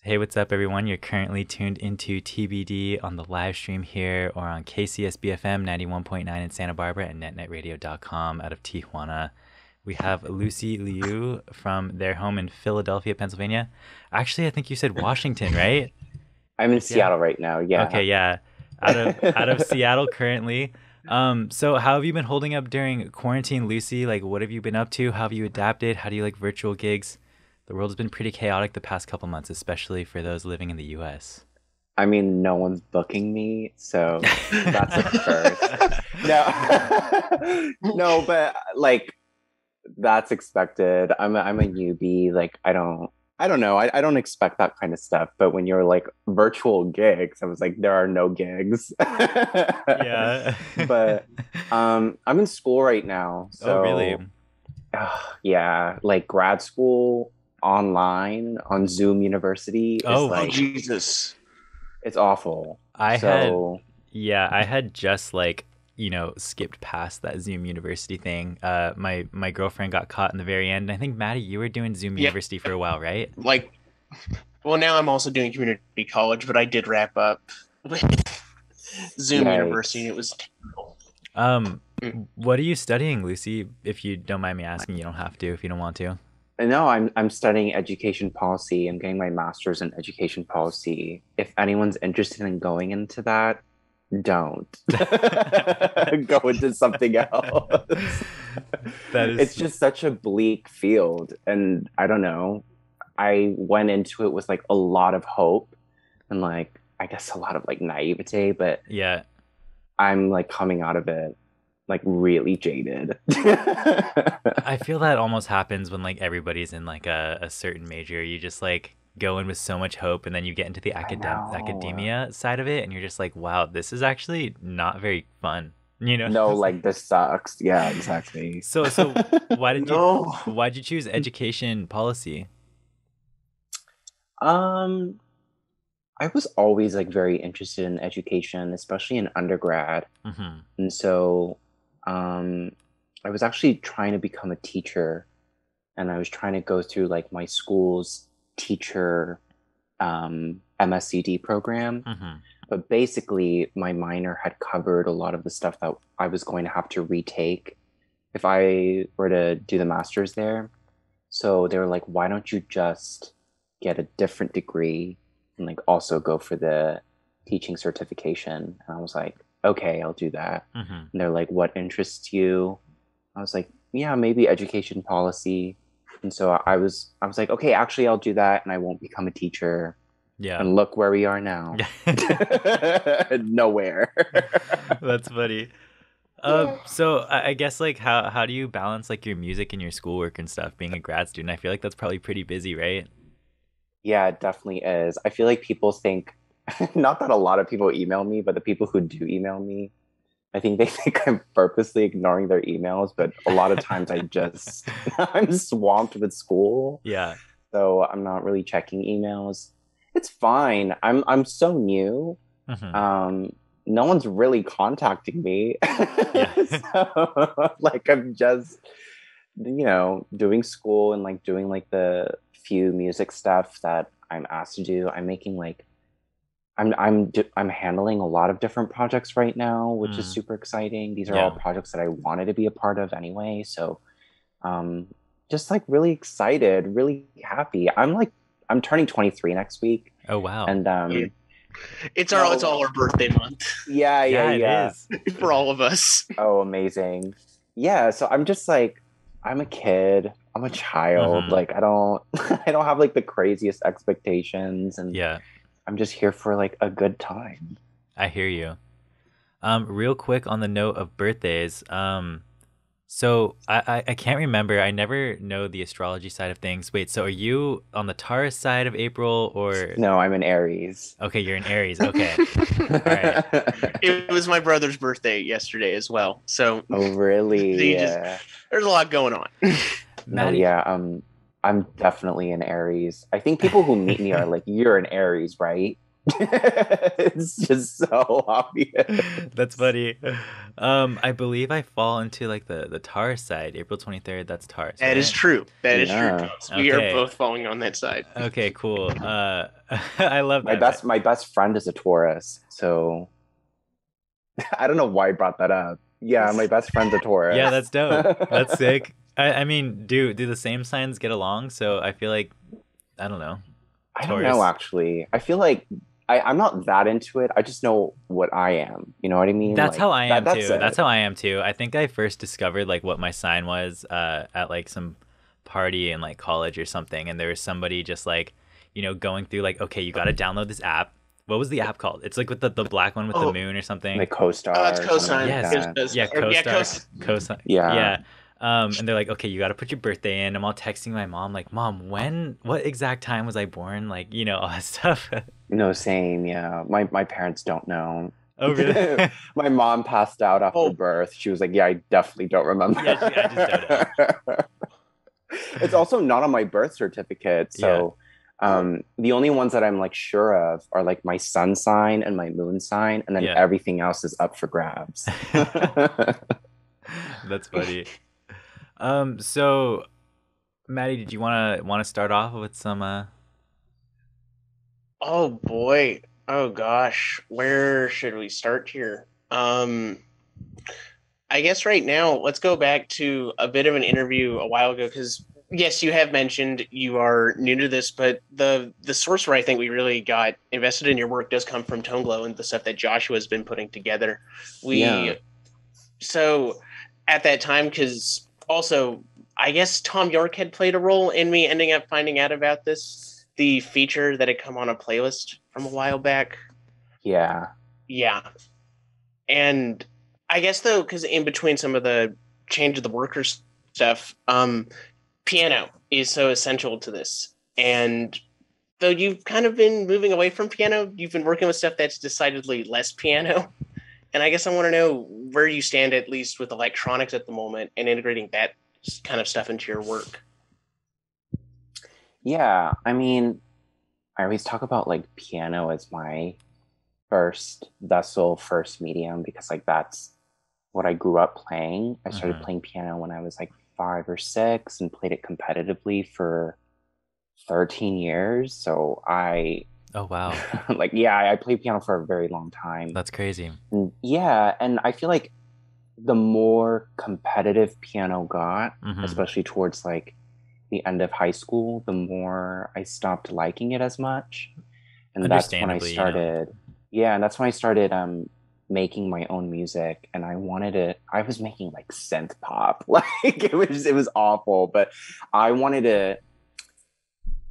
Hey, what's up, everyone? You're currently tuned into TBD on the live stream here or on KCSB FM 91.9 in Santa Barbara and netnetradio.com out of Tijuana. We have Lucy Liyou from their home in Philadelphia, Pennsylvania. Actually, I think you said Washington, right? I'm in Yeah. Seattle right now. Yeah. Okay, yeah. Out of Seattle currently. So how have you been holding up during quarantine, Lucy? Like, what have you been up to? How have you adapted? How do you like virtual gigs? The world has been pretty chaotic the past couple months, especially for those living in the US. I mean, no one's booking me, so that's a first. No, no, but like that's expected. I'm a newbie. Like I don't know. I don't expect that kind of stuff. But when you're like virtual gigs, I was like, there are no gigs. Yeah. But I'm in school right now, Oh, really? so yeah, like grad school online on Zoom University is Oh, Oh like Jesus. it's awful. I had, So yeah, I had just like, skipped past that Zoom University thing. My girlfriend got caught in the very end. And I think Maddie, you were doing Zoom Yeah, University for a while, right? like well now I'm also doing community college, but I did wrap up with Zoom University and yikes. it was terrible. Um, Mm. what are you studying, Lucy? If you don't mind me asking, you don't have to if you don't want to. And no, I'm studying education policy. I'm getting my master's in education policy. If anyone's interested in going into that, don't go into something else. That It's is, just such a bleak field, and I don't know. I went into it with like a lot of hope and like I guess a lot of like naivete, but yeah. I'm like coming out of it like really jaded. I feel that almost happens when like everybody's in like a certain major. You just like go in with so much hope and then you get into the I know. academia side of it and you're just like, wow, this is actually not very fun. You know? No, like this sucks. Yeah, exactly. So No. why'd you choose education policy? Um, I was always like very interested in education, especially in undergrad. Mm-hmm. And so, um, I was actually trying to become a teacher, and I was trying to go through like my school's teacher MSCD program. Mm-hmm. But basically, my minor had covered a lot of the stuff that I was going to have to retake if I were to do the master's there. So they were like, why don't you just get a different degree and like also go for the teaching certification? And I was like, okay, I'll do that. Mm-hmm. And they're like, what interests you? I was like, yeah, maybe education policy. And so I was like, okay, actually I'll do that and I won't become a teacher. Yeah. And look where we are now. Nowhere. That's funny. So I guess like how do you balance like your music and your schoolwork and stuff being a grad student? I feel like that's probably pretty busy, right? Yeah, it definitely is. I feel like people think, not that a lot of people email me, but the people who do email me, I think they think I'm purposely ignoring their emails, but a lot of times I'm swamped with school, Yeah. so I'm not really checking emails. It's fine. I'm so new. Mm-hmm. Um, no one's really contacting me. Yeah. So like I'm just, doing school and like doing like the few music stuff that I'm asked to do. I'm making like I'm handling a lot of different projects right now, which is Mm. super exciting. These are all Yeah. projects that I wanted to be a part of anyway. So um just like really excited, really happy. I'm turning 23 next week. Oh, wow. And Yeah. It's no, all our birthday month yeah, yeah, Yeah, it yeah. is. for all of us. Oh, amazing. Yeah, so I'm just like I'm a kid. I'm a child. Mm-hmm. Like I don't I don't have like the craziest expectations, and Yeah, I'm just here for like a good time. I hear you. Real quick on the note of birthdays, so I can't remember. I never know the astrology side of things. Wait, so are you on the Taurus side of April or No, I'm an Aries. okay, you're an Aries. Okay. All right. It was my brother's birthday yesterday as well. So Oh, really? you just Yeah. there's a lot going on. No, Maddie, yeah. I'm definitely an Aries. I think people who meet me are like, "You're an Aries, right?" It's just so obvious. That's funny. I believe I fall into like the Taurus side. April 23rd, that's Taurus, That right? is true. That is true, Yeah. Charles. We are Okay. both falling on that side. Okay, cool. I love My that. best friend is a Taurus, so I don't know why I brought that up. Yeah, my best friend's a Taurus. Yeah, that's dope. That's sick. I mean, do the same signs get along? So I feel like I don't know. I don't know, Taurus. actually. I feel like I'm not that into it. I just know what I am. You know what I mean? That's Like, how I am that's too. it. That's how I am too. I think I first discovered like what my sign was at like some party in like college or something, and there was somebody just like, going through like, okay, you got to download this app. What was the app called? It's like with the black one with the moon or something. Like co-star. Oh, it's or something cosign. Yes. like that. Yeah, co-star. Co-sign. Yeah. Yeah. And they're like, okay, you got to put your birthday in. I'm all texting my mom, like, Mom, what exact time was I born? Like, all that stuff. No, same. Yeah, my parents don't know. Oh, really? My mom passed out after birth. She was like, "Yeah, I definitely don't remember." Yeah, I just don't know. It's also not on my birth certificate, so the only ones that I'm like sure of are like my sun sign and my moon sign, and then everything else is up for grabs. That's funny. So Maddie, did you wanna start off with some Oh boy. Oh gosh. Where should we start here? I guess right now, let's go back to a bit of an interview a while ago, because yes, you have mentioned you are new to this, but the source where I think we really got invested in your work does come from Tone Glow and the stuff that Joshua's been putting together. So at that time, because also I guess Tom York had played a role in me ending up finding out about this, the feature that had come on a playlist from a while back. Yeah. And I guess though, because in between some of the change of the workers stuff, piano is so essential to this. And though you've kind of been moving away from piano, you've been working with stuff that's decidedly less piano. And I guess I want to know where you stand, at least with electronics at the moment, and integrating that kind of stuff into your work. Yeah, I mean, I always talk about like piano as my first vessel, first medium, because like that's what I grew up playing. I started playing piano when I was like 5 or 6 and played it competitively for 13 years. So Oh, wow. I played piano for a very long time. That's crazy. And I feel like the more competitive piano got, especially towards like the end of high school, the more I stopped liking it as much. And that's when I started and that's when I started making my own music. And I was making like synth pop. Like it was awful, but I wanted to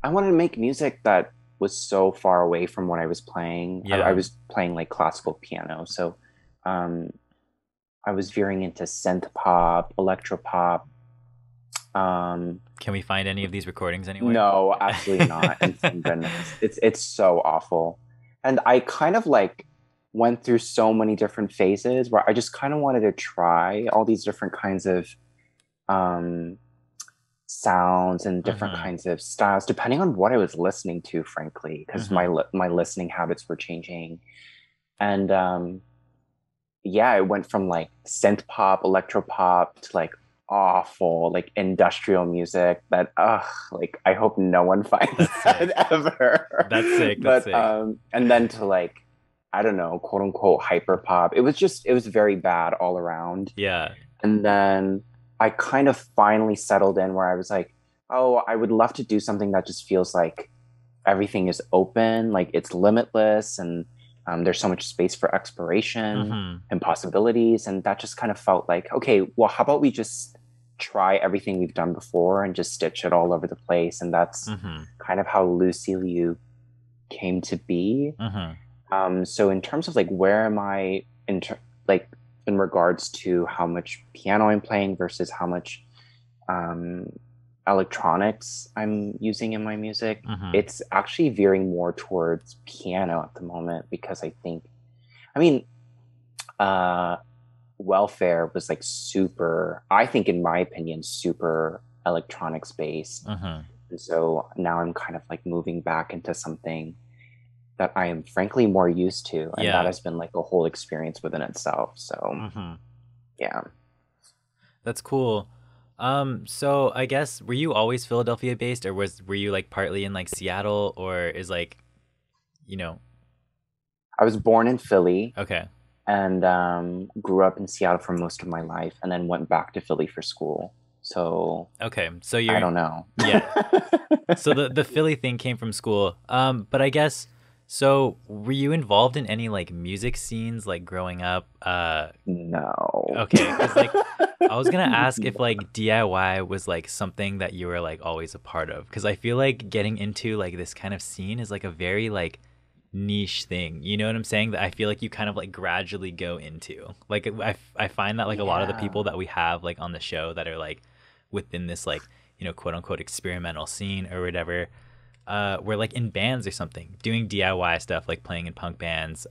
make music that was so far away from what I was playing. I was playing like classical piano, so I was veering into synth pop, electro pop. Can we find any of these recordings anywhere? No, absolutely not. And thank goodness. It's so awful. And I kind of like went through so many different phases where I just kind of wanted to try all these different kinds of sounds and different kinds of styles, depending on what I was listening to, frankly, because my listening habits were changing. And I went from like synth pop, electro pop to like awful like industrial music that like I hope no one finds that ever. That's sick. And then to like, I don't know, quote unquote hyper pop. It was very bad all around. Yeah. And then I kind of finally settled in where I was like, oh, I would love to do something that just feels like everything is open, like it's limitless, and there's so much space for exploration and possibilities. And that just kind of felt like, okay, well, how about we just try everything we've done before and just stitch it all over the place? And that's kind of how Liyou came to be. So in terms of like, where am I in regards to how much piano I'm playing versus how much electronics I'm using in my music, it's actually veering more towards piano at the moment, because I mean, Welfare was like super, I think in my opinion, super electronics based. And so now I'm kind of like moving back into something that I am frankly more used to, and Yeah. that has been like a whole experience within itself. So Mm-hmm. yeah. That's cool. So I guess were you always Philadelphia based, or were you like partly in like Seattle, or is like, you know, I was born in Philly okay. and grew up in Seattle for most of my life, and then went back to Philly for school. So Okay. So I you're don't know. yeah. So the Philly thing came from school. But I guess so were you involved in any like music scenes like growing up? No. Okay, 'cause like I was gonna ask if like DIY was like something that you were like always a part of, because I feel like getting into like this kind of scene is like a very like niche thing. You know what I'm saying? That I feel like you kind of like gradually go into. Like I find that like a lot of the Yeah. people that we have like on the show that are like within this like, quote unquote experimental scene or whatever, were like in bands or something, doing DIY stuff, like playing in punk bands.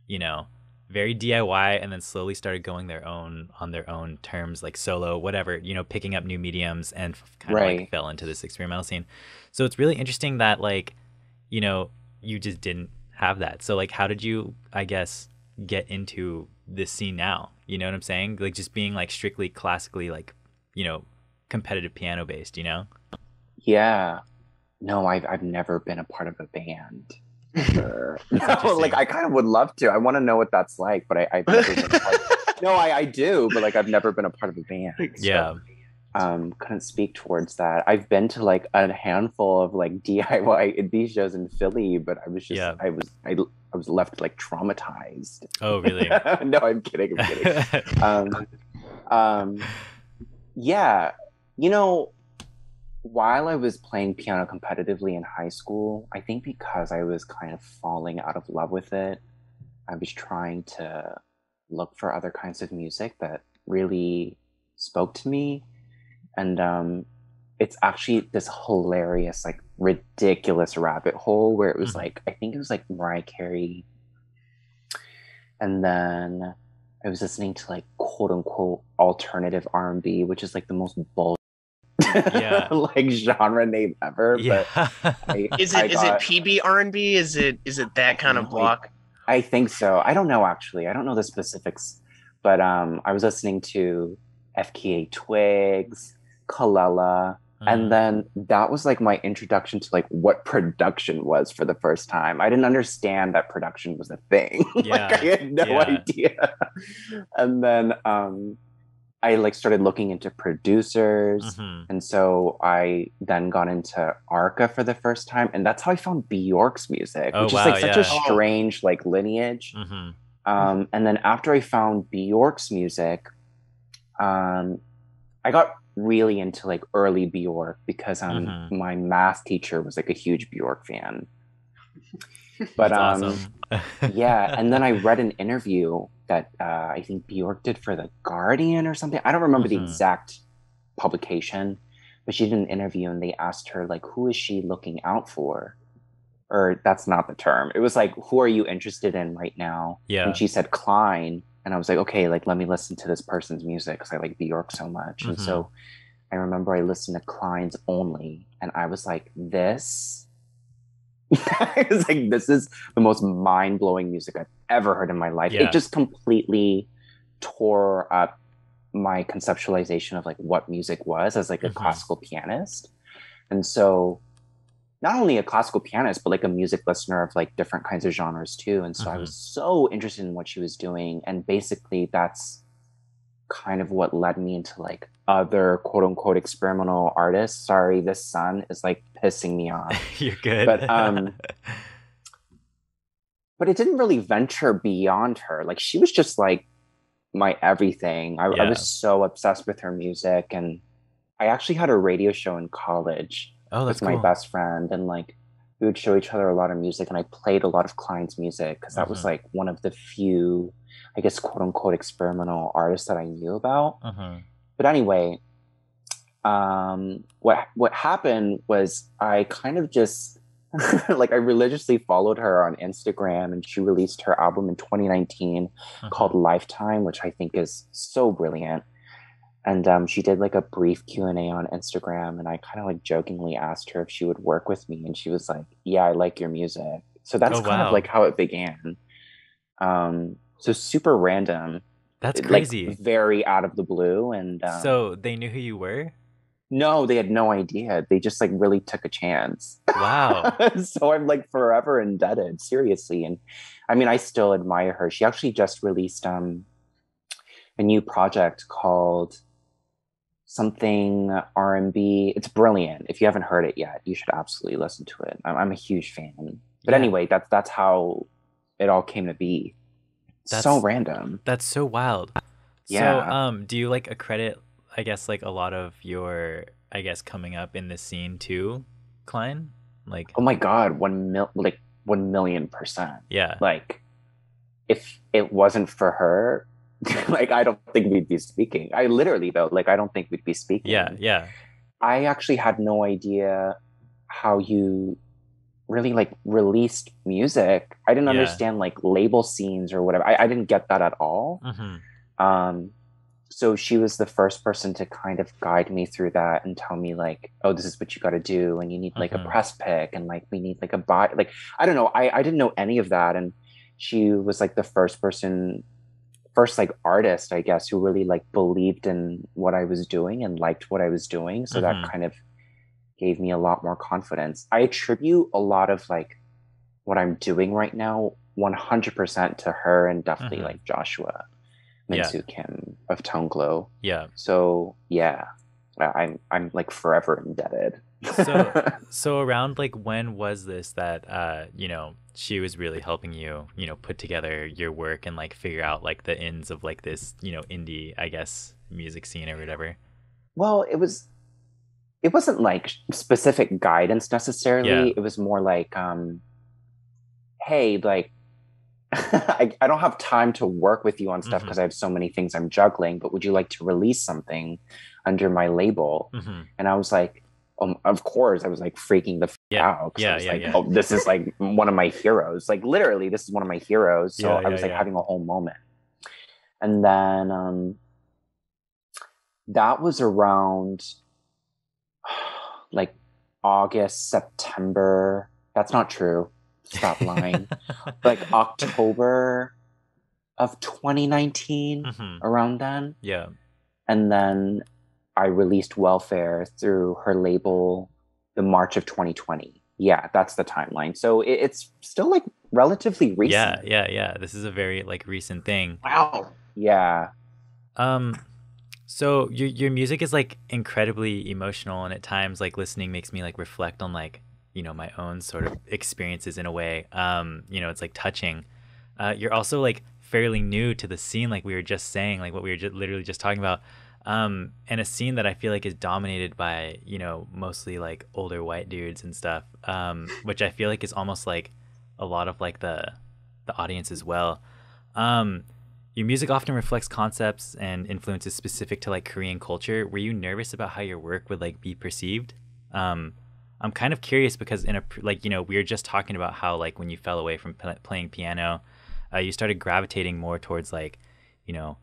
You know, very DIY, and then slowly started going their own on their own terms, like solo, whatever, picking up new mediums and kind of like Right. fell into this experimental scene. So it's really interesting that like, you just didn't have that. So like, how did you, I guess, get into this scene now? You know what I'm saying? Like just being like strictly classically like, you know, competitive piano based, Yeah. No, I've never been a part of a band. Never. That's No, like interesting. I kind of would love to. I want to know what that's like, but I've never been a part. No, I do, but like I've never been a part of a band. Yeah. So couldn't speak towards that. I've been to like a handful of like DIY indie shows in Philly, but Yeah. I was left like traumatized. Oh, really? No, I'm kidding. I'm kidding. Um, yeah, you know, while I was playing piano competitively in high school, I think because I was kind of falling out of love with it, I was trying to look for other kinds of music that really spoke to me. And it's actually this hilarious, like ridiculous rabbit hole where it was Mhm. like, I think it was like Mariah Carey. And then I was listening to like quote unquote alternative R&B, which is like the most bull Yeah. like genre name ever. Yeah. But Is I it got PB R&B? Is it that kind of no, block? I think so. I don't know actually. I don't know the specifics, but I was listening to FKA Twigs, Kalela, and Mm. then that was like my introduction to like what production was for the first time. I didn't understand that production was a thing. Like I Yeah. had no Yeah. idea. And then I like started looking into producers. Mhm. And so I then got into Arca for the first time. And that's how I found Bjork's music, Oh, which is wow. like such a Yeah. Oh, strange like lineage. Mhm. And then after I found Bjork's music, um, I got really into like early Bjork because Mhm. my math teacher was like a huge Bjork fan. But That's awesome. yeah, and then I read an interview that I think Bjork did for The Guardian or something. I don't remember the Mhm. exact publication, but she did an interview and they asked her like, who is she looking out for? Or that's not the term. It was like, who are you interested in right now? And Yeah. she said Klein, and I was like, okay, like let me listen to this person's music because I like Bjork so much. And Mhm. so I remember I listened to Klein's Only, and I was like, this. I was like, this is the most mind blowing music I've ever heard in my life. It Yeah. just completely tore up my conceptualization of like what music was as like a Mhm. classical pianist. And so not only a classical pianist, but like a music listener of like different kinds of genres too. And so I was Mhm. so interested in what she was doing. And basically that's kind of what led me into like other quote unquote experimental artists. Sorry, this sun is like pissing me off. You're good. But but it didn't really venture beyond her. Like she was just like my everything. I was Yeah. so obsessed with her music, and I actually had a radio show in college Oh, that's with my cool. best friend, and like we would show each other a lot of music, and I played a lot of Klein's music because that was Mhm. like one of the few, I guess, quote unquote experimental artists that I knew about. Mhm. But anyway, what happened was I kind of just like I religiously followed her on Instagram, and she released her album in 2019 called Mhm. Lifetime, which I think is so brilliant. And she did like a brief Q&A on Instagram, and I kind of like jokingly asked her if she would work with me, and she was like, yeah, I like your music. So that's Oh kind of wow. like how it began. So super random, That's like crazy. very out of the blue. And So they knew who you were? no, they had no idea. They just like really took a chance. Wow. So I'm like forever indebted, seriously. And I mean, I still admire her. She actually just released a new project called something R&B. It's brilliant. If you haven't heard it yet, you should absolutely listen to it. I'm a huge fan. But Yeah, anyway, that's how it all came to be. So that's random. that's so wild. So, Yeah. do you like accredit, I guess, like a lot of your, I guess, coming up in this scene to Klein? Like, Oh my God, 1,000,000%. yeah, Like, if it wasn't for her, like I don't think we'd be speaking. I literally though, like I don't think we'd be yeah, speaking. yeah, I actually had no idea how you really like released music. I didn't yeah. understand like label scenes or whatever. I didn't get that at all. Mm-hmm. Um, so she was the first person to kind of guide me through that and tell me like, oh, this is what you got to do, and you need like a Mm-hmm. press pick, and like we need like a bot. Like I don't know. I didn't know any of that, and she was like the first like artist, I guess, who really like believed in what I was doing and liked what I was doing. So that Mm-hmm. kind of gave me a lot more confidence. I attribute a lot of like what I'm doing right now 100% to her, and definitely Mm-hmm. like Joshua Yeah, Minsu Kim of Tone Glow. yeah. So yeah, I'm like forever indebted. So, so around like when was this that she was really helping you, put together your work and like figure out like the ins of like this, indie, I guess, music scene or whatever. Well, it wasn't like specific guidance Yeah. necessarily. It was more like hey, like I don't have time to work with you on stuff Mm-hmm. because I have so many things I'm juggling, but would you like to release something under my label? Mm-hmm. And I was like, of course. I was like freaking the Yeah. out because I Yeah. was Yeah. like, Yeah. oh, this is like one of my heroes. Like literally, this is one of my heroes. Yeah. So I Yeah. was like Yeah. having a whole moment. And then that was around like August, September. That's not true. Stop lying. Like October of 2019, Mm-hmm. around then. Yeah. And then I released Welfare through her label the March of 2020. Yeah, that's the timeline. So it's still like relatively Yeah. recent. Yeah. Yeah. This is a very like recent thing. Wow. Yeah. Um, so your music is like incredibly emotional, and at times like listening makes me like reflect on like my own sort of experiences in a way. It's like touching. You're also like fairly new to the scene, like we were just saying, like what we were literally just talking about. And a scene that I feel like is dominated by mostly like older white dudes and stuff. Which I feel like is almost like a lot of like the audience as well. Um, your music often reflects concepts and influences specific to like Korean culture. Were you nervous about how your work would like be perceived? Um, I'm kind of curious because like we were just talking about how like when you fell away from playing piano, you started gravitating more towards like you know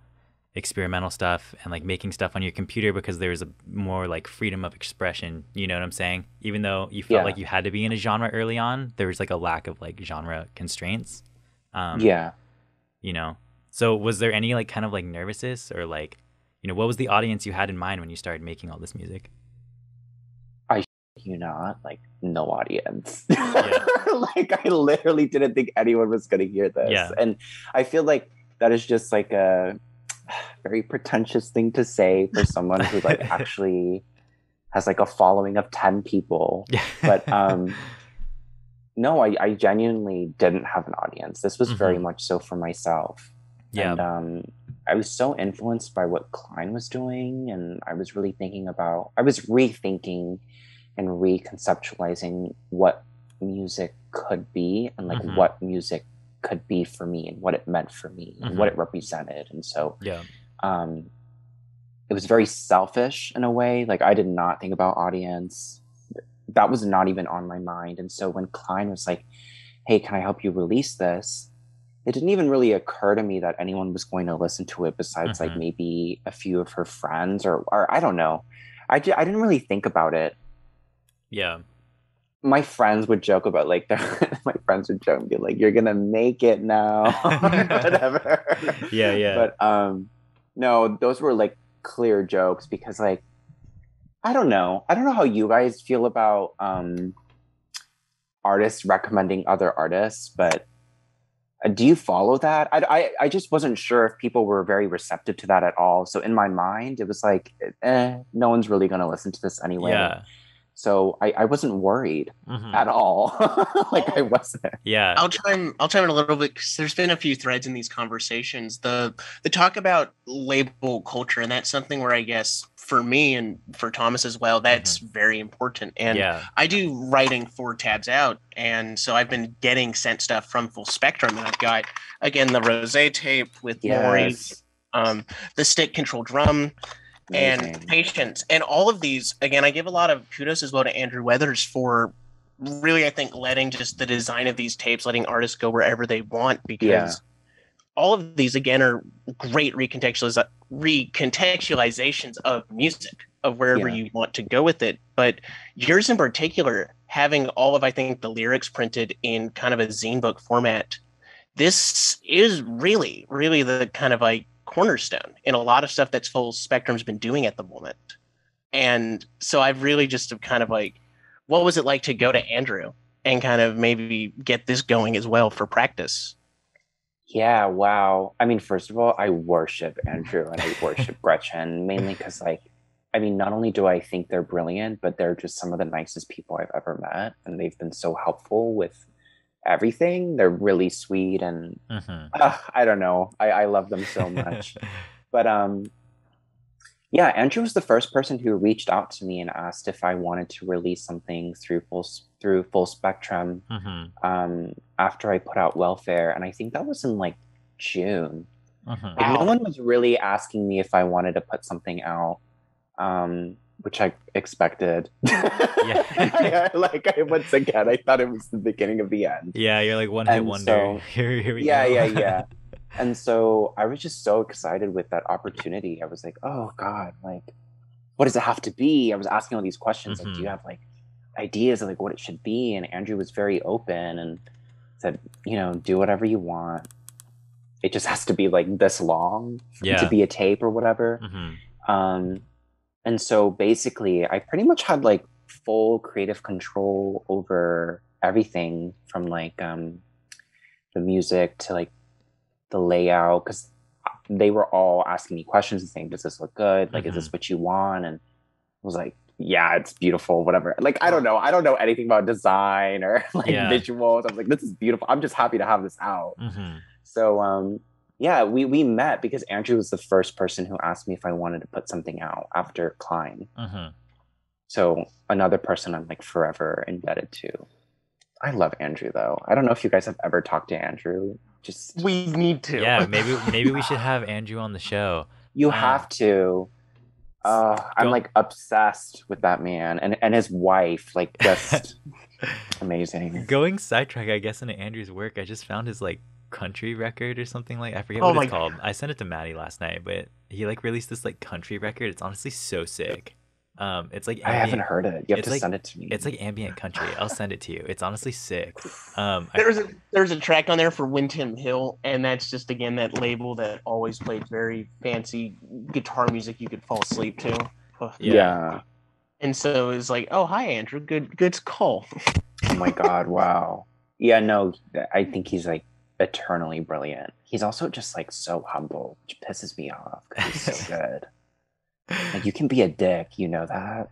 experimental stuff and like making stuff on your computer because there was a more like freedom of expression. You know what I'm saying? Even though you felt Yeah. like you had to be in a genre early on, there was like a lack of like genre constraints. Um, Yeah. you know so was there any like kind of like nervousness or like what was the audience you had in mind when you started making all this music? I you not like no audience. Yeah. Like I literally didn't think anyone was gonna hear this. Yeah. And I feel like that is just like a very pretentious thing to say for someone who like actually has like a following of 10 people. Yeah. But no, I genuinely didn't have an audience. This was very Hmm. much so for myself. Yeah. And I was so influenced by what Klein was doing, and I was rethinking and reconceptualizing what music could be, and like Hmm. what music could be for me, and what it meant for me, and what it represented. And so Yeah. um, it was very selfish in a way. Like I did not think about audience. That was not even on my mind. And so when Klein was like, hey, can I help you release this? It didn't even really occur to me that anyone was going to listen to it besides like Hmm. maybe a few of her friends or I don't know. I didn't really think about it. Yeah. my friends would joke about like my friends would joke and be like, "You're gonna make it now," whatever. Yeah. But no, those were like clear jokes because like I don't know how you guys feel about artists recommending other artists, but do you follow that? I just wasn't sure if people were very receptive to that at all. So in my mind, it was like, no one's really gonna listen to this anyway. Yeah. So I wasn't worried at all. Like I wasn't. Yeah. I'll chime in a little bit because there's been a few threads in these conversations. The talk about label culture, and that's something where I guess for me and for Thomas as well, that's very important. And I do writing for Tabs Out, and so I've been getting sent stuff from Full Spectrum, and I've got again the Rosé tape with Maury, the stick control drum. Amazing. And patience, and all of these again, I give a lot of kudos as well to Andrew Weathers for really, I think, letting just the design of these tapes, letting artists go wherever they want, because all of these again are great recontextualizations of music, of wherever you want to go with it. But yours in particular, having all of, I think, the lyrics printed in kind of a zine book format, this is really, really the kind of like cornerstone in a lot of stuff that's Full Spectrum's been doing at the moment. And so I've really just kind of like, what was it like to go to Andrew and kind of maybe get this going as well for practice? Yeah, wow. I mean, first of all, I worship Andrew and I worship Gretchen, mainly because like, I mean, not only do I think they're brilliant, but they're just some of the nicest people I've ever met. And they've been so helpful with everything. They're really sweet and I don't know. I love them so much. But yeah, Andrew was the first person who reached out to me and asked if I wanted to release something through Full Spectrum after I put out Welfare, and I think that was in like June. Like, no one was really asking me if I wanted to put something out, which I expected. Once again, I thought it was the beginning of the end. Yeah, you're like one hit wonder. So, here we go. Yeah. And so I was just so excited with that opportunity. I was like, oh God, like, what does it have to be? I was asking all these questions. Like, do you have like ideas of like what it should be? And Andrew was very open and said, do whatever you want. It just has to be like this long to be a tape or whatever. And so basically I pretty much had like full creative control over everything from like the music to like the layout, because they were all asking me questions and saying, does this look good? Like, is this what you want? And I was like, yeah, it's beautiful, whatever. Like, I don't know anything about design or like visuals. I was like, this is beautiful. I'm just happy to have this out. So, we met because Andrew was the first person who asked me if I wanted to put something out after Klein. So another person I'm like forever indebted to. I love Andrew though. I don't know if you guys have ever talked to Andrew. We need to. Yeah, maybe we should have Andrew on the show. You have to. I'm like obsessed with that man and his wife, like just amazing. Going sidetrack, I guess, into Andrew's work, I just found his like country record or something, like I forget what it's called. I sent it to Maddie last night, but he like released this like country record. It's honestly so sick. It's like I haven't heard it. You have to send it to me. It's like ambient country. I'll send it to you. It's honestly sick. There's a track on there for Windham Hill, and that's just again that label that always played very fancy guitar music you could fall asleep to. Yeah. And so it's like, oh hi Andrew, good call. Oh my god, wow. Yeah, no, I think he's like eternally brilliant. He's also just like so humble, which pisses me off because he's so good. Like, you can be a dick, you know that?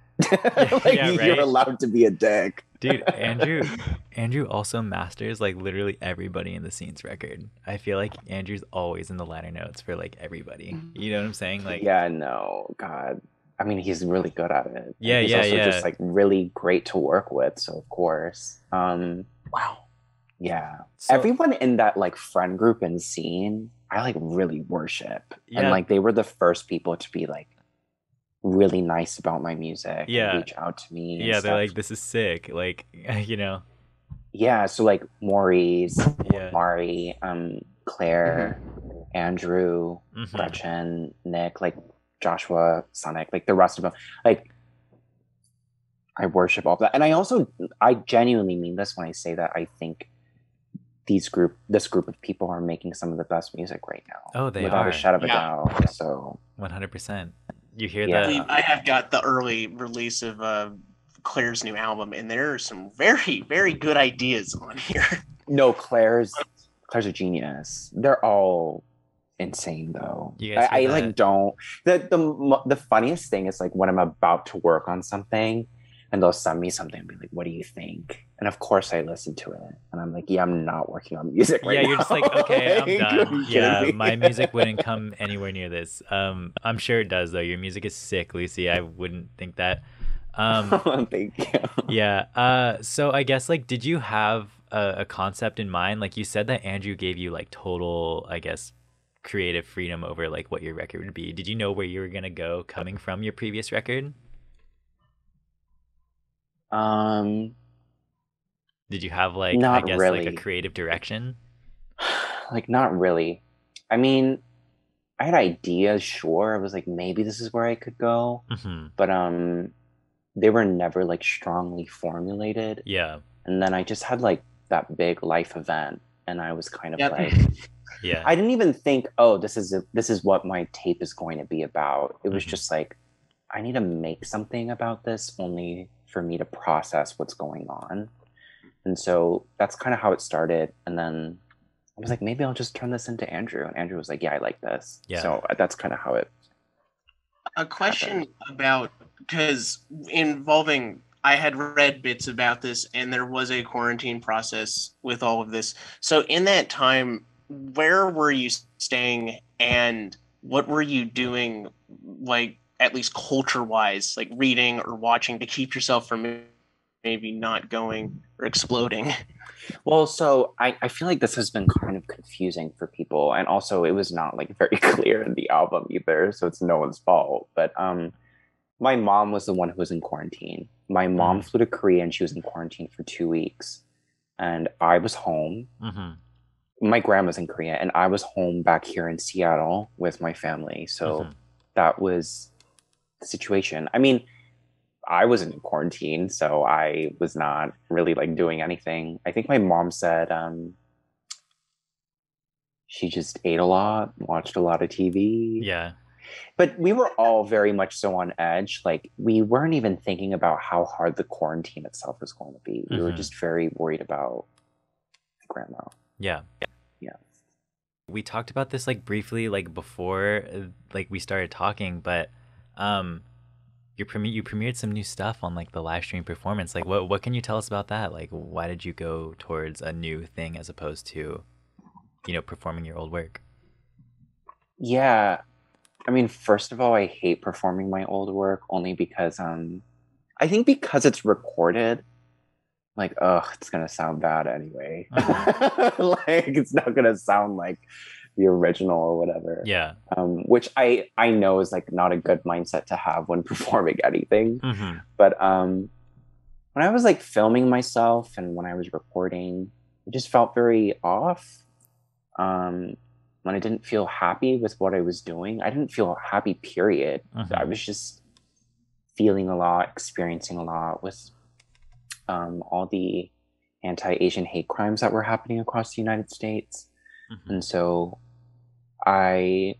You're allowed to be a dick. Dude, Andrew also masters like literally everybody in the scene's record. I feel like Andrew's always in the liner notes for like everybody. You know what I'm saying? Like, yeah, no, God. I mean, he's really good at it. Yeah, he's also just like really great to work with, so of course. Wow. Yeah. So, everyone in that like friend group and scene, I like really worship. And like they were the first people to be like really nice about my music and reach out to me. Yeah, they're like, this is sick. Like, Yeah, so like Maurice, Mari, Claire, Andrew, Gretchen, Nick, like Joshua, Sonic, like the rest of them. Like, I worship all of that. And I genuinely mean this when I say that I think this group of people are making some of the best music right now. Oh, they without are. a shadow of a Yeah. doubt. So 100%. You hear Yeah. I have got the early release of Claire's new album, and there are some very, very good ideas on here. no, Claire's a genius. They're all insane though. You guys hear I that? like don't the funniest thing is like when I'm about to work on something and they'll send me something and be like, what do you think? And of course I listen to it and I'm like, yeah, I'm not working on music right now. Yeah, you're just like, okay, I'm Like, are done. you Yeah, kidding me? my music wouldn't come anywhere near this. I'm sure it does though. Your music is sick, Lucy. I wouldn't think that. Thank you. Yeah. So I guess like, did you have a concept in mind? Like you said that Andrew gave you like total, I guess, creative freedom over like what your record would be. Did you know where you were gonna go coming from your previous record? Did you have like, I Not guess, like a really. creative direction? Like not really. I mean, I had ideas, sure. I was like, maybe this is where I could go, Mm-hmm. but they were never like strongly formulated. Yeah. And then I just had like that big life event, and I was kind of Yep. like, Yeah. I didn't even think, oh, this is what my tape is going to be about. It was Mhm. just like, I need to make something about this only for me to process what's going on. And so that's kind of how it started. And then I was like, maybe I'll just turn this into Andrew. And Andrew was like, yeah, I like this. Yeah. So that's kind of how it. A question about, because involving, I had read bits about this, and there was a quarantine process with all of this. So in that time, where were you staying, and what were you doing, like at least culture-wise, like reading or watching to keep yourself from maybe not going or exploding? Well, so I feel like this has been kind of confusing for people. And also, it was not like very clear in the album either. So it's no one's fault. But my mom was the one who was in quarantine. My mom flew to Korea and she was in quarantine for 2 weeks. And I was home. Mm-hmm. My grandma's in Korea, and I was home back here in Seattle with my family. So that was the situation. I mean, I wasn't in quarantine, so I was not really like doing anything. I think my mom said she just ate a lot, watched a lot of TV. Yeah. But we were all very much so on edge. Like we weren't even thinking about how hard the quarantine itself was going to be. We were just very worried about grandma. Yeah. Yeah. We talked about this like briefly like before like we started talking, but you premiered some new stuff on like the live stream performance. Like what can you tell us about that? Like why did you go towards a new thing as opposed to, you know, performing your old work? Yeah. I mean, first of all, I hate performing my old work only because I think because it's recorded, like, it's gonna sound bad anyway. Like it's not gonna sound like the original or whatever. Yeah. Which I know is like not a good mindset to have when performing anything. Mm-hmm. But when I was like filming myself and when I was recording, it just felt very off. When I didn't feel happy with what I was doing, I didn't feel happy, period. I was just feeling a lot, experiencing a lot with all the anti-Asian hate crimes that were happening across the United States. And so I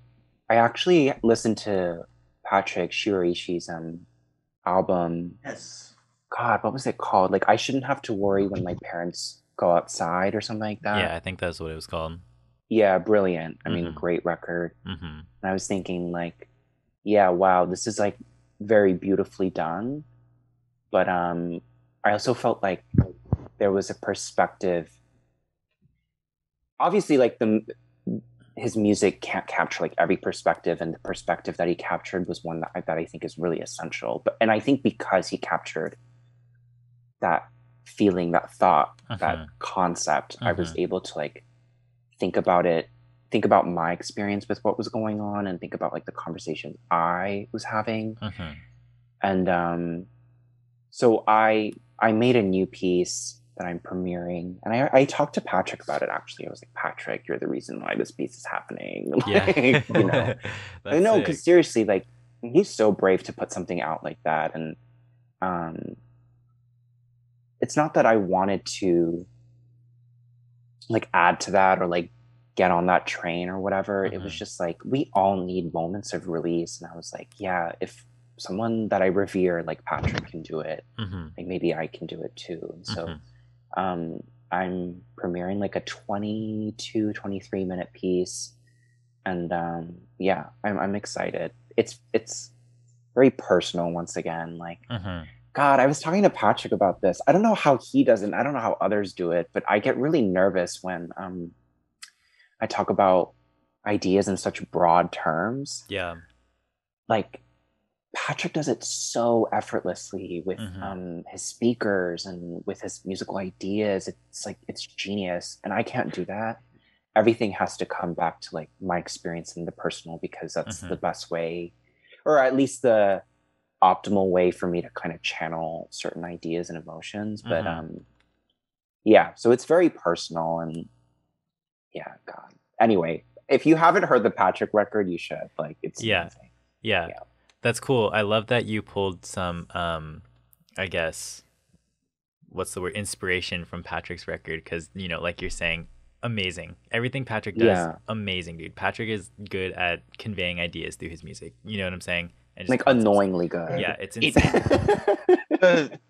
actually listened to Patrick Shiraishi's album. Yes. God, what was it called? Like, I shouldn't have to worry when my parents go outside or something like that. Yeah, I think that's what it was called. Yeah, brilliant. I mean, great record. And I was thinking like, yeah, wow, this is like very beautifully done. But I also felt like there was a perspective. Obviously, like his music can't capture like every perspective, and the perspective that he captured was one that I think is really essential. And I think because he captured that feeling, that thought, that concept, I was able to like think about my experience with what was going on, and think about like the conversations I was having. And so I made a new piece that I'm premiering, and I talked to Patrick about it. Actually, I was like, Patrick, you're the reason why this piece is happening. Like, you know, I know, because seriously, like he's so brave to put something out like that, and it's not that I wanted to like add to that or like get on that train or whatever. It was just like we all need moments of release, and I was like, yeah, if someone that I revere like Patrick can do it, like maybe I can do it too. And so I'm premiering like a 23 minute piece, and yeah, I'm excited. It's very personal once again. Like, God, I was talking to Patrick about this. I don't know how he does it. I don't know how others do it, but I get really nervous when I talk about ideas in such broad terms. Yeah. Like, Patrick does it so effortlessly with his speakers and with his musical ideas. It's like, it's genius. And I can't do that. Everything has to come back to like my experience in the personal, because that's the best way, or at least the optimal way for me to kind of channel certain ideas and emotions. But yeah, so it's very personal, and yeah, God. Anyway, if you haven't heard the Patrick record, you should. Like, it's amazing. Yeah. That's cool. I love that you pulled some I guess what's the word, inspiration from Patrick's record, because you know, like you're saying, amazing. Everything Patrick does, amazing, dude. Patrick is good at conveying ideas through his music. You know what I'm saying? And Like annoyingly good. Yeah, it's insane.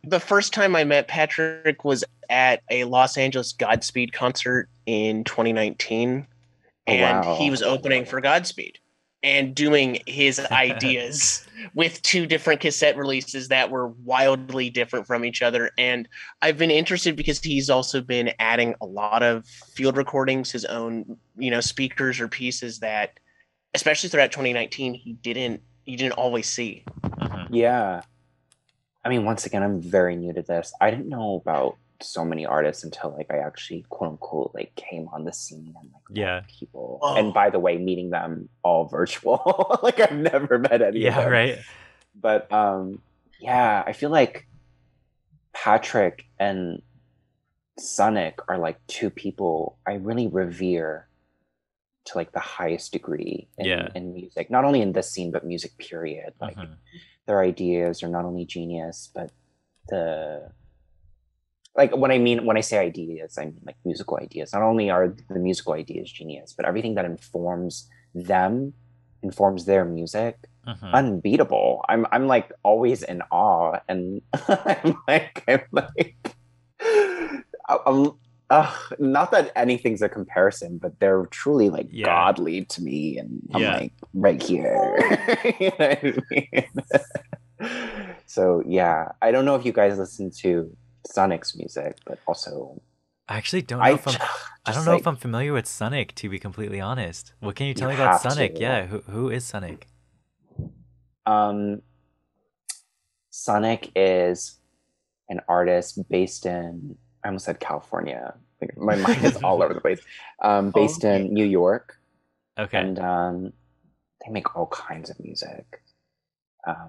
The first time I met Patrick was at a Los Angeles Godspeed concert in 2019, and he was opening for Godspeed and doing his ideas with 2 different cassette releases that were wildly different from each other. And I've been interested because he's also been adding a lot of field recordings, his own, you know, speakers or pieces that, especially throughout 2019, you didn't always see. Yeah. I mean, once again, I'm very new to this. I didn't know about so many artists until like I actually quote unquote like came on the scene and like met people. Oh. And by the way, meeting them all virtual. Like I've never met any of them. Right. But yeah, I feel like Patrick and Sonic are like 2 people I really revere to like the highest degree in music. Not only in this scene, but music period. Like their ideas are not only genius, but like when I say ideas, I mean like musical ideas. Not only are the musical ideas genius, but everything that informs them informs their music. Unbeatable. I'm like always in awe, and I'm not that anything's a comparison, but they're truly like godly to me, and I'm like right here. You know what I mean? So yeah, I don't know if you guys listen to Sonic's music, but also I actually don't know if I'm familiar with Sonic, to be completely honest. What can you tell me about Sonic? Yeah, who is Sonic? Sonic is an artist based in, I almost said California. Like, my mind is all over the place. Based in New York. Okay. And they make all kinds of music.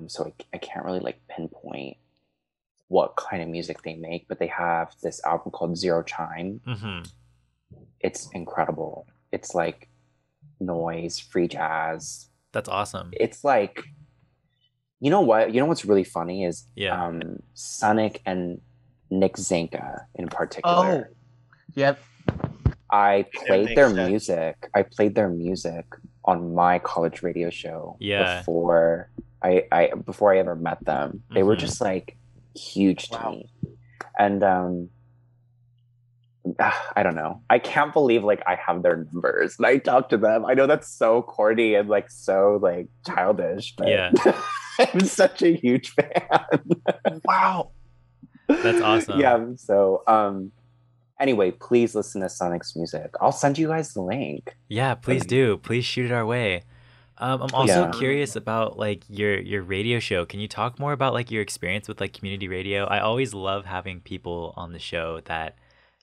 So I can't really like pinpoint what kind of music they make, but they have this album called Zero Chime. It's incredible. It's like noise, free jazz. That's awesome. It's like, you know what's really funny is Sonic and Nick Zanka in particular. Oh, yep. I played their music. I played their music on my college radio show before I ever met them. They were just like huge to me. And I don't know. I can't believe like I have their numbers and I talk to them. I know that's so corny and like so like childish, but I'm such a huge fan. Wow. That's awesome. Yeah. So anyway, please listen to Sonic's music. I'll send you guys the link. Yeah, please do. Please shoot it our way. I'm also curious about like your radio show. Can you talk more about like your experience with like community radio? I always love having people on the show that,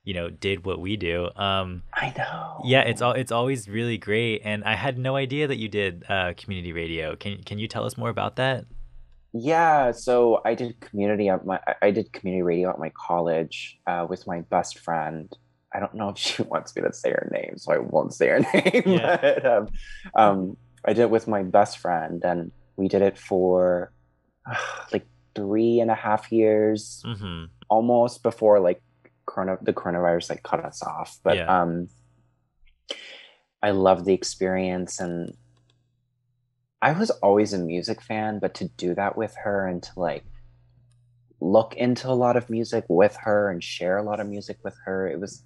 you know, did what we do. I know. Yeah, it's always really great, and I had no idea that you did community radio. Can you tell us more about that? Yeah, so I did community radio at my college with my best friend. I don't know if she wants me to say her name, so I won't say her name. Yeah. But I did it with my best friend, and we did it for like 3.5 years. almost before like the coronavirus like cut us off. But Yeah. I love the experience, and I was always a music fan, but to do that with her and to like look into a lot of music with her and share a lot of music with her, it was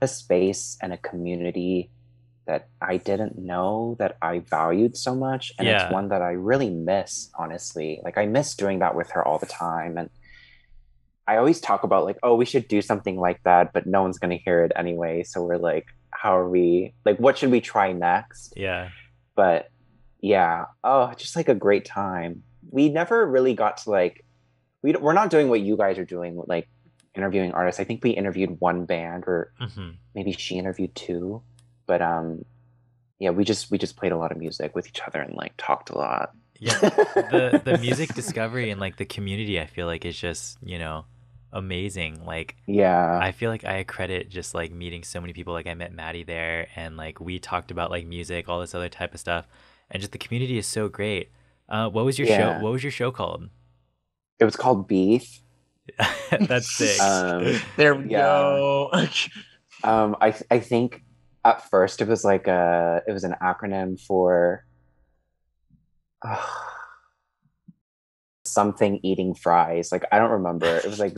a space and a community that I didn't know that I valued so much. And it's Yeah. one that I really miss, honestly. Like I miss doing that with her all the time. And I always talk about like, oh, we should do something like that, but no one's going to hear it anyway. So we're like, how are we, like, what should we try next? Yeah. But yeah, oh, just like a great time. We never really got to like, we're not doing what you guys are doing, like interviewing artists. I think we interviewed one band, or maybe she interviewed two. But yeah, we just played a lot of music with each other and like talked a lot. Yeah. The music discovery and like the community, I feel like is just, you know, amazing. Like Yeah. I feel like I credit just like meeting so many people. Like I met Maddie there, and like we talked about like music, all this other type of stuff, and just the community is so great. What was your show? What was your show called? It was called Beef. That's sick. There we go. I think at first it was like it was an acronym for something eating fries. Like I don't remember. It was like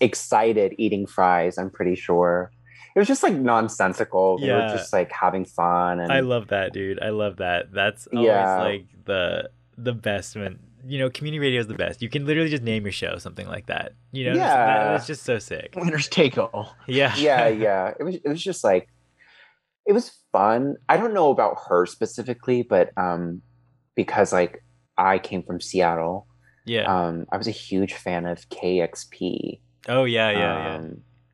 excited eating fries, I'm pretty sure. It was just like nonsensical. We were just like having fun. And I love that, dude. I love that. That's always like the best when, you know, community radio is the best. You can literally just name your show something like that. You know, it's just so sick. Winners take all. Yeah. Yeah. It was just like, it was fun. I don't know about her specifically, but because like I came from Seattle. Yeah. I was a huge fan of KXP. Oh yeah.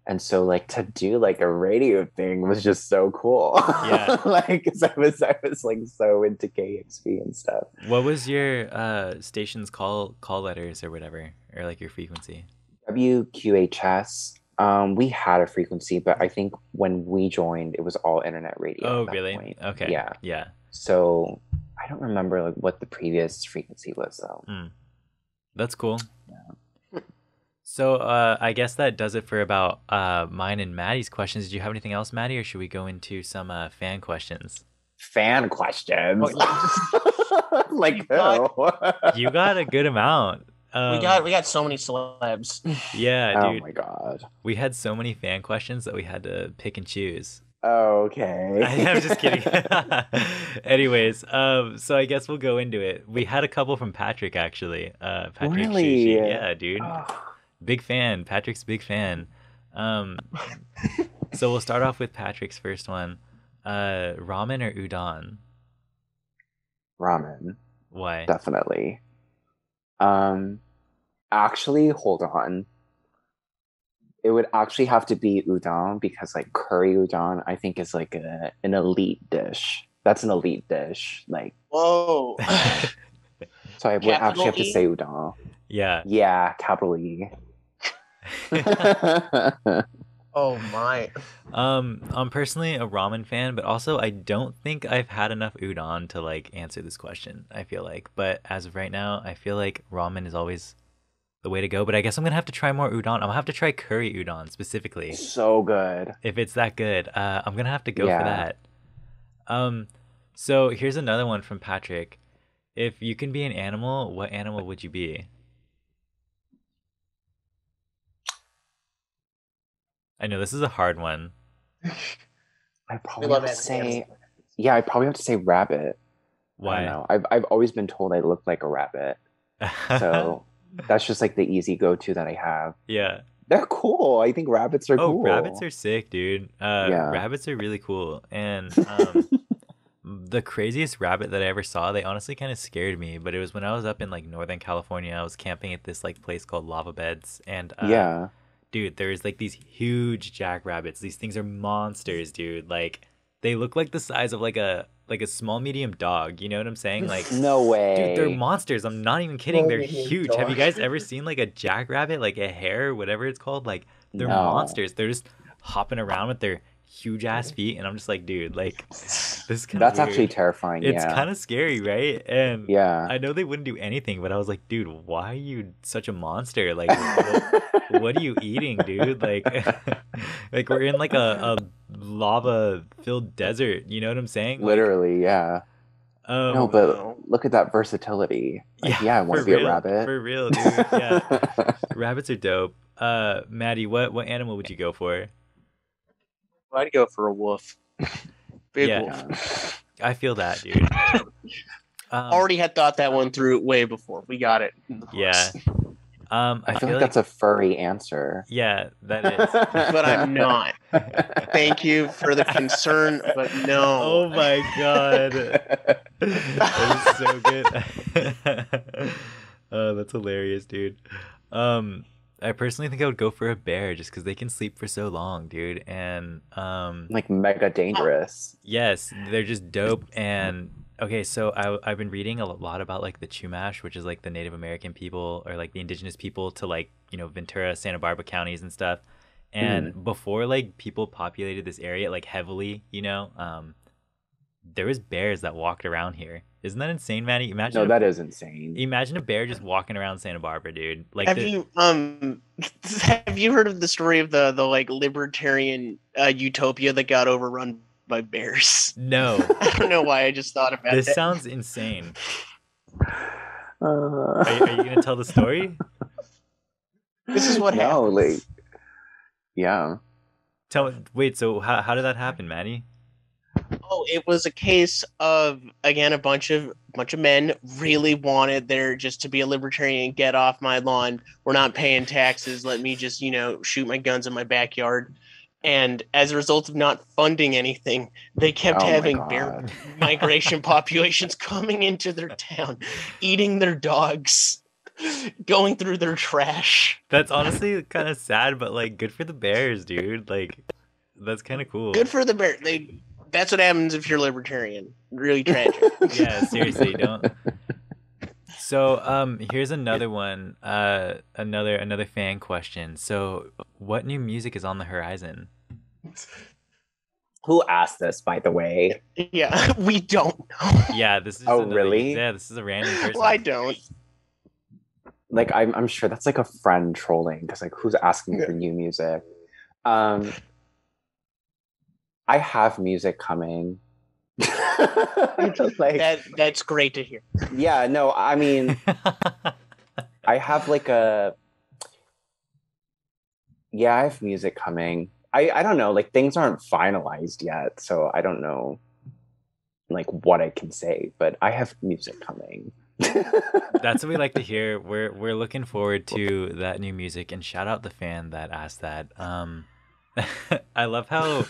And so like to do like a radio thing was just so cool. Yeah. Like 'cause I was like so into KXP and stuff. What was your station's call letters or whatever, or like your frequency? WQHS. We had a frequency, but I think when we joined, it was all internet radio. Oh, at that really? point. Okay. Yeah. So I don't remember like what the previous frequency was though. That's cool. Yeah. So I guess that does it for about mine and Maddie's questions. Did you have anything else, Maddie, or should we go into some fan questions? Fan questions? Like who? You got a good amount. We got so many celebs. Yeah, dude. Oh my god. We had so many fan questions that we had to pick and choose. Okay. I'm just kidding. Anyways, so I guess we'll go into it. We had a couple from Patrick actually. Patrick really? Shushi. Yeah, dude. Big fan. Patrick's a big fan. So we'll start off with Patrick's first one. Ramen or udon? Ramen. Why? Definitely. Actually, hold on. It would actually have to be udon, because like curry udon I think is like an elite dish. That's an elite dish. Like, whoa. So I would actually have to say udon. Yeah. Yeah, capital E. Oh my. I'm personally a ramen fan, but also I don't think I've had enough udon to like answer this question, I feel like. But as of right now, I feel like ramen is always the way to go. But I guess I'm gonna have to try more udon. I'm gonna have to try curry udon specifically. So good. If it's that good, I'm gonna have to go for that. So here's another one from Patrick. If you can be an animal, what animal would you be? I know this is a hard one. I probably have to say, yeah, I probably have to say rabbit. Why? I don't know. I've always been told I look like a rabbit, so that's just like the easy go-to that I have. Yeah, they're cool. I think rabbits are cool. Rabbits are sick, dude. Yeah. Rabbits are really cool, and the craziest rabbit that I ever saw, they honestly kind of scared me. But it was when I was up in like Northern California. I was camping at this like place called Lava Beds, and yeah. Dude, there's like these huge jackrabbits. These things are monsters, dude. Like they look like the size of like a small medium dog. You know what I'm saying? Like no way. Dude, they're monsters. I'm not even kidding. They're huge. Dog. Have you guys ever seen like a jackrabbit, like a hare, whatever it's called? Like they're monsters. They're just hopping around with their huge ass feet, and I'm just like, dude, like This is kind of That's weird. actually terrifying. It's Yeah. kind of scary, right? And Yeah. I know they wouldn't do anything, but I was like, dude, why are you such a monster? Like, what are you eating, dude? Like, like we're in like a lava-filled desert. You know what I'm saying? Like, Literally, yeah. No, um, but Wow. look at that versatility. Like, yeah, I want to for be a real, rabbit. for real, dude. Yeah, rabbits are dope. Maddie, what animal would you go for? I'd go for a wolf. Big Yeah. wolf. Yeah. I feel that, dude. Already had thought that one through way before. We got it. In the Yeah. books. I feel like that's a furry answer. yeah, that is. But I'm not. Thank you for the concern, but no. Oh my god. That is so good. Oh, that's hilarious, dude. I personally think I would go for a bear just because they can sleep for so long, dude. And Like mega dangerous. yes, they're just dope. And okay, so I've been reading a lot about like the Chumash, which is like the Native American people or like the indigenous people to like, you know, Ventura, Santa Barbara counties and stuff. And before like people populated this area like heavily, you know, there was bears that walked around here. Isn't that insane, Manny? Imagine No, that is insane. imagine a bear just walking around Santa Barbara, dude. Like Have you have you heard of the story of the like libertarian utopia that got overrun by bears? No. I don't know why I just thought about This that. sounds insane. Uh, Are you gonna tell the story? This is what no, happens. like, yeah. Wait, so how did that happen, Maddie? Oh, it was a case of again a bunch of men really wanted there just to be a libertarian, get off my lawn. We're not paying taxes. Let me just, shoot my guns in my backyard. And as a result of not funding anything, they kept Oh my having bear God. migration populations coming into their town, eating their dogs, going through their trash. That's honestly kind of sad, but like good for the bears, dude. Like that's kind of cool. Good for the bear. That's what happens if you're libertarian. Really tragic. Yeah, seriously, don't. So, here's another one. Another fan question. So, what new music is on the horizon? Who asked this, by the way? Yeah, we don't know. Yeah, this is Oh, another, really? Yeah, this is a random person. Well, I don't. Like, I'm sure that's like a friend trolling because like who's asking for new music? I have music coming. Just like That's great to hear. yeah, no, I mean I have like I have music coming. I don't know, like things aren't finalized yet, so I don't know like what I can say, but I have music coming. That's what we like to hear. We're looking forward to that new music, and shout out the fan that asked that. I love how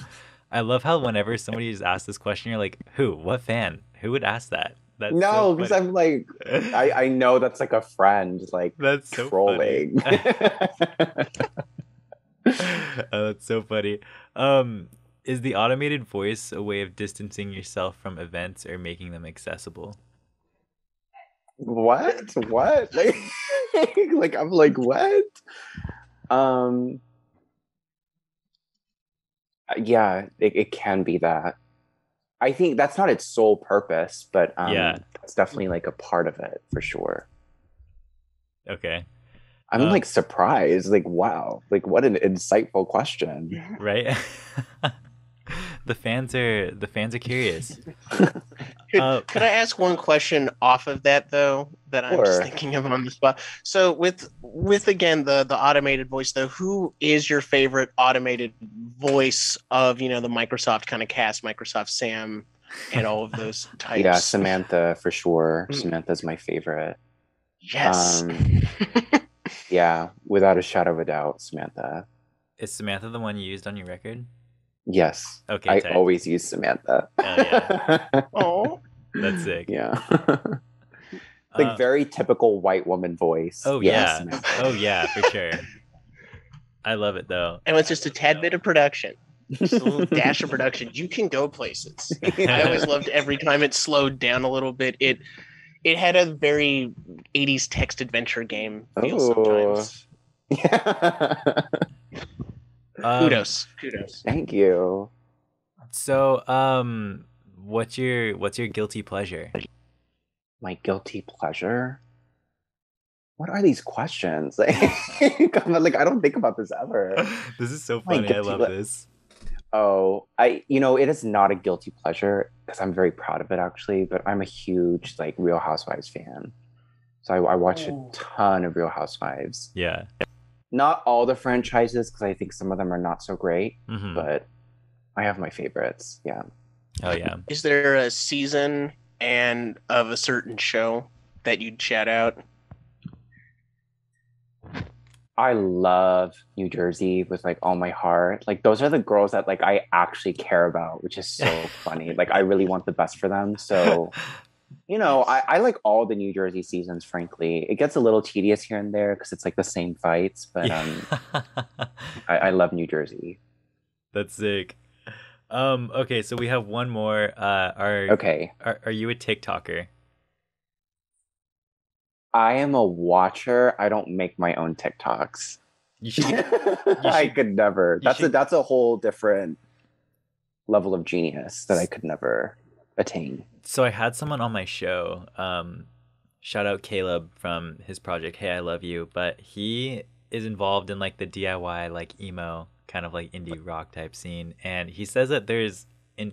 whenever somebody just asks this question, you're like, who? What fan? Who would ask that? That's No, so because funny. I'm like I know that's like a friend like That's so trolling. Oh, that's so funny. Is the automated voice a way of distancing yourself from events or making them accessible? What? What? Like, like I'm like, what? Yeah, it can be that. I think that's not its sole purpose, but Yeah. that's definitely like a part of it for sure. Okay. I'm like surprised, like wow, like what an insightful question. Right? The fans are curious. Could I ask one question off of that though, that I'm just Sure. thinking of on the spot? So with again the automated voice though, who is your favorite automated voice of the Microsoft kind of cast, Microsoft Sam, and all of those types? Yeah, Samantha for sure. Samantha's my favorite. Yes. Yeah, without a shadow of a doubt, Samantha. Is Samantha the one you used on your record? Yes. Okay, I tight. always use Samantha. Oh, That's sick. Yeah. Like very typical white woman voice. Oh Yes, yeah. Samantha. Oh yeah, for sure. I love it though. and it's just a tad bit of production. Just a little dash of production. You can go places. I always loved every time it slowed down a little bit. It had a very 80s text adventure game feel sometimes. Yeah. Kudos. Thank you. So, what's your guilty pleasure? My guilty pleasure? What are these questions? Like, like I don't think about this ever. This is so My funny. I guilty love ple- this. Oh, it is not a guilty pleasure because I'm very proud of it actually, but I'm a huge like Real Housewives fan. So I watch a ton of Real Housewives. Yeah. Not all the franchises because I think some of them are not so great, Mm-hmm. but I have my favorites. Yeah. Oh yeah. Is there a season and of a certain show that you'd shout out? I love New Jersey with like all my heart. Like those are the girls that like I actually care about, which is so funny. Like I really want the best for them. So, I like all the New Jersey seasons, frankly. It gets a little tedious here and there because it's like the same fights, but Yeah. I love New Jersey. That's sick. Okay, so we have one more. Okay. Are you a TikToker? I am a watcher. I don't make my own TikToks. You should. I could never. should- That's a whole different level of genius that I could never attain. So I had someone on my show. Shout out Caleb from his project. Hey, I love you. But he is involved in like the DIY, like emo kind of like indie rock type scene, and he says that there's an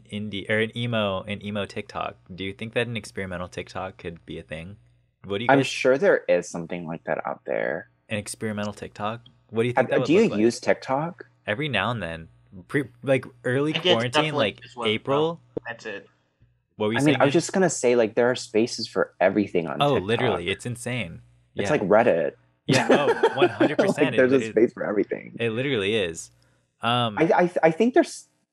emo TikTok. Do you think that an experimental TikTok could be a thing? What do you? I'm sure there is something like that out there. An experimental TikTok? What do you think that would Do you look like? use TikTok? Every now and then, like early I guess quarantine, definitely like this one, April. That's it. What were you I saying? mean, I was just gonna say like there are spaces for everything on Oh, TikTok. literally, it's insane. It's Yeah. like Reddit. Yeah. Oh, 100%. Like, there's a space for everything. It literally is. I think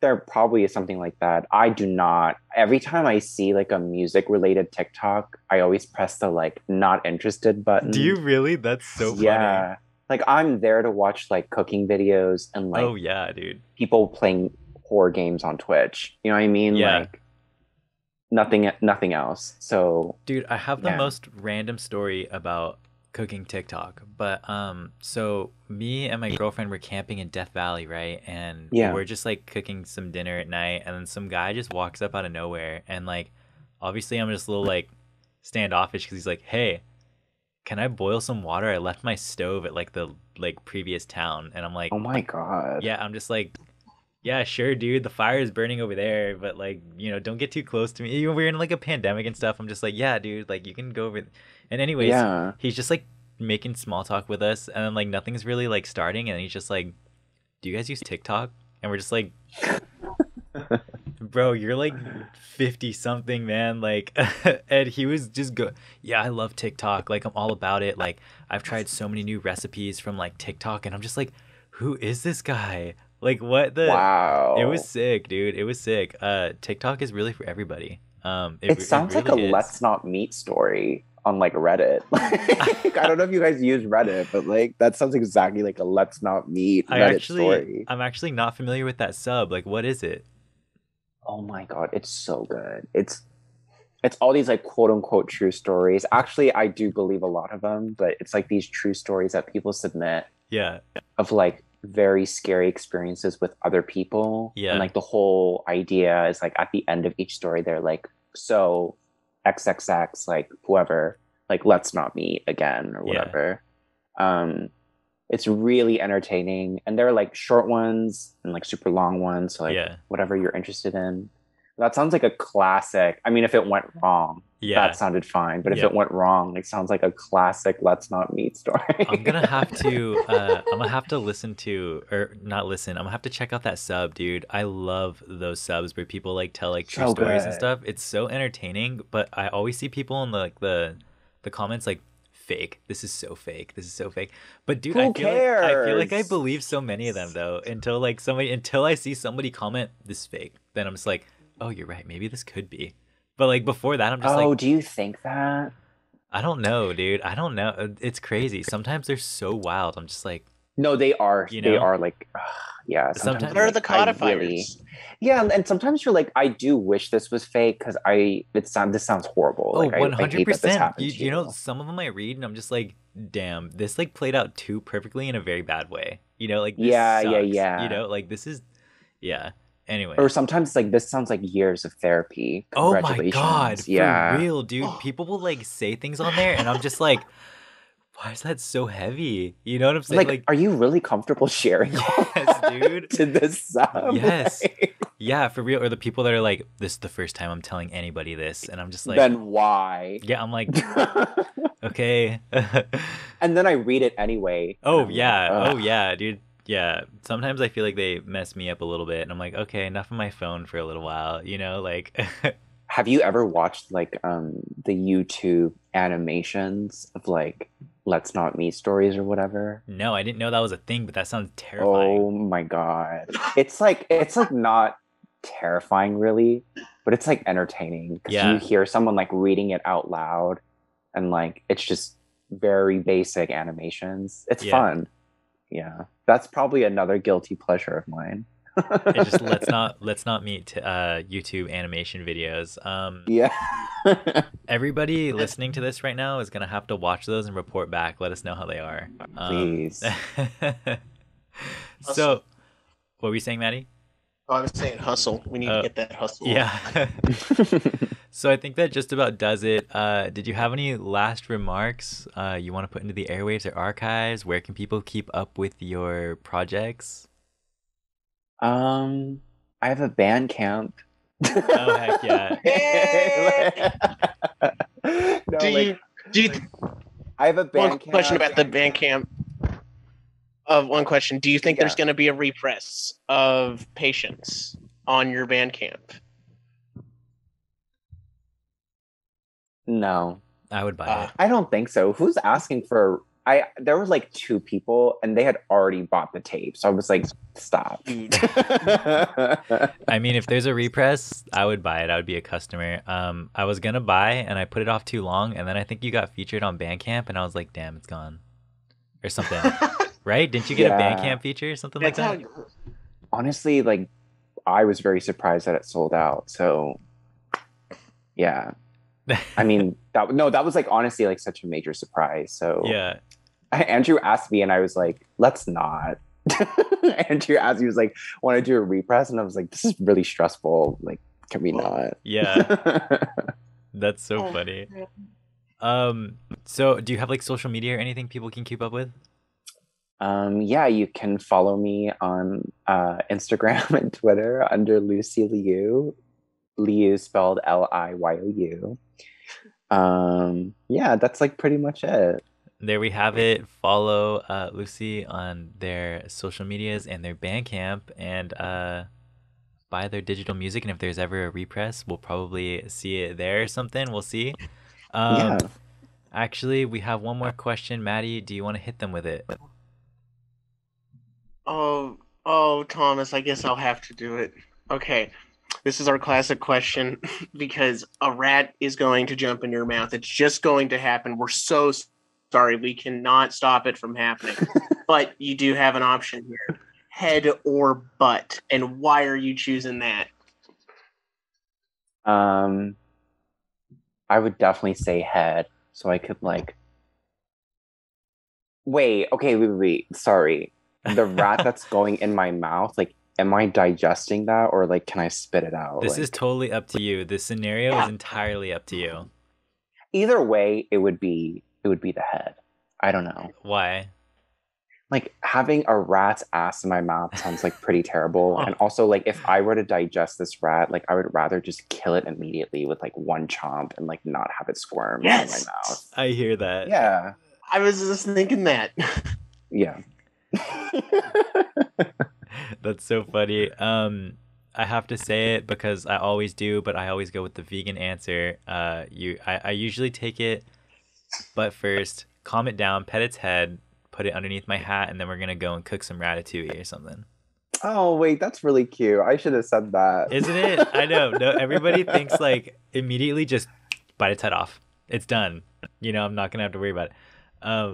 there probably is something like that. I do not. Every time I see like a music related TikTok, I always press the like not interested button. Do you really? That's so funny. Yeah. Like I'm there to watch like cooking videos and like Oh yeah, dude. people playing horror games on Twitch. You know what I mean? Yeah. Like nothing else. So Dude, I have the Yeah. most random story about cooking TikTok. But so me and my girlfriend were camping in Death Valley, right? And Yeah. we're just like cooking some dinner at night, and then some guy just walks up out of nowhere, and like obviously I'm just a little like standoffish because he's like, "Hey, can I boil some water? I left my stove at like the previous town." And I'm like, oh my god. yeah, I'm just like, yeah, sure, dude. The fire is burning over there, but like, don't get too close to me. Even we're in like a pandemic and stuff. I'm just like, yeah, dude, like you can go over. And anyways, Yeah. he's just like making small talk with us, and then like nothing's really like starting, and he's just like, "Do you guys use TikTok?" And we're just like, "Bro, you're like 50 something, man." Like, and he was just "Yeah, I love TikTok. Like, I'm all about it. Like, I've tried so many new recipes from like TikTok," and I'm just like, "Who is this guy?" Like, what the? Wow. It was sick, dude. It was sick. TikTok is really for everybody. It sounds like a really is. let's not meet story on like Reddit. Like, I don't know if you guys use Reddit, but like that sounds exactly like a let's not meet Reddit story. I'm actually not familiar with that sub. Like, what is it? Oh my god, it's so good. It's all these like quote unquote true stories. Actually, I do believe a lot of them, but it's like these true stories that people submit Yeah. of like very scary experiences with other people. Yeah. And like the whole idea is like at the end of each story, they're like, so XXX, like whoever, like let's not meet again or whatever. It's really entertaining. And there are like short ones and like super long ones. So like whatever you're interested in. That sounds like a classic. I mean, if it went wrong, that sounded fine. But if it went wrong, it sounds like a classic let's not meet story. I'm gonna have to listen to, or not listen. I'm gonna have to check out that sub, dude. I love those subs where people like tell like true stories and stuff. It's so entertaining, but I always see people in the comments like, fake. This is so fake. This is so fake. But dude, I feel like I believe so many of them though until I see somebody comment this fake. Then I'm just like, oh, you're right. Maybe this could be. But like before that, I'm just like, oh, do you think that? I don't know, dude. I don't know. It's crazy. Sometimes they're so wild. I'm just like, no, they are. They are like, yeah. Sometimes what are the codifiers? Yeah, and sometimes you're like, I do wish this was fake because this sounds horrible. Oh, like, 100%. You know, some of them I read and I'm just like, damn, this like played out too perfectly in a very bad way. You know, like this sucks. Yeah. You know, like this is, yeah. Anyway. Or sometimes like this sounds like years of therapy. Oh my Congratulations. God, for Yeah. real, dude. People will like say things on there, and I'm just like, why is that so heavy? You know what I'm saying? Like, are you really comfortable sharing yes, dude. to this? Yes. Yeah, for real. Or the people that are like, this is the first time I'm telling anybody this, and I'm just like, then why? Yeah, I'm like, okay. And then I read it anyway. Oh yeah, dude. Yeah, sometimes I feel like they mess me up a little bit, and I'm like, okay, enough of my phone for a little while, you know, like. Have you ever watched like the YouTube animations of like Let's Not Me stories or whatever? No, I didn't know that was a thing, but that sounds terrifying. Oh my God. It's like not terrifying really, but it's like entertaining because you hear someone like reading it out loud, and like it's just very basic animations. It's fun. Yeah, that's probably another guilty pleasure of mine. It just let's not meet YouTube animation videos. Yeah. Everybody listening to this right now is gonna have to watch those and report back. Let us know how they are. Please. So, what were you saying, Maddie? Oh, I was saying hustle. We need to get that hustle. Yeah. So I think that just about does it. Did you have any last remarks you want to put into the airwaves or archives? Where can people keep up with your projects? I have a band camp. Oh heck yeah! Do you? I have a band one camp. Question about the band camp. One question: do you think there's going to be a repress of Patience on your band camp? No, I would buy it. I don't think so. Who's asking for? There were like 2 people, and they had already bought the tape, so I was like, "Stop." I mean, if there's a repress, I would buy it. I would be a customer. I was gonna buy, and I put it off too long, and then I think you got featured on Bandcamp, and I was like, "Damn, it's gone," or something. Right? Didn't you get a Bandcamp feature or something like that? Honestly, like, I was very surprised that it sold out. So, yeah. I mean, that was like honestly like such a major surprise. So yeah. Andrew asked me, and I was like, "Let's not." Andrew asked me, he was like, "Want to do a repress?" And I was like, "This is really stressful. Like, can we not?" Yeah. That's so funny. So do you have like social media or anything people can keep up with? Yeah, you can follow me on Instagram and Twitter under Liyou. Liyou spelled Liyou. Yeah, that's like pretty much it. There we have it. Follow Lucy on their social medias and their Bandcamp, and buy their digital music. And if there's ever a repress, we'll probably see it there or something. We'll see. Yeah. Actually, we have one more question. Maddie, do you want to hit them with it? Oh, Thomas, I guess I'll have to do it. Okay. This is our classic question because a rat is going to jump in your mouth. It's just going to happen. We're so sorry. We cannot stop it from happening. But you do have an option here. Head or butt. And why are you choosing that? I would definitely say head. So I could like... Wait. Sorry. The rat that's going in my mouth, like, am I digesting that, or like can I spit it out? This is totally up to you. The scenario is entirely up to you. Either way, it would be the head. I don't know. Why? Like, having a rat's ass in my mouth sounds like pretty terrible. And also, like, if I were to digest this rat, like, I would rather just kill it immediately with like one chomp and like not have it squirm in my mouth. I hear that. Yeah. I was just thinking that. Yeah. That's so funny. I have to say it because I always do, but I always go with the vegan answer. I usually take it butt first, calm it down, pet its head, put it underneath my hat, and then we're gonna go and cook some ratatouille or something. Oh wait, that's really cute. I should have said that. Isn't it? I know. No, everybody thinks like immediately just bite its head off. It's done. You know, I'm not gonna have to worry about it.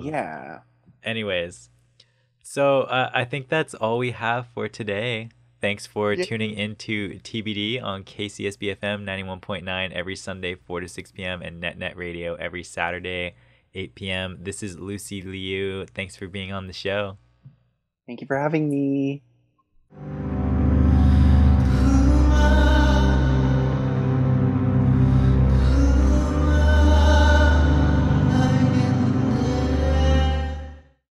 Yeah. Anyways. So I think that's all we have for today. Thanks for tuning into TBD on KCSB FM 91.9 every Sunday 4 to 6 p.m. and NetNet Radio every Saturday 8 p.m. This is Lucy Liyou. Thanks for being on the show. Thank you for having me.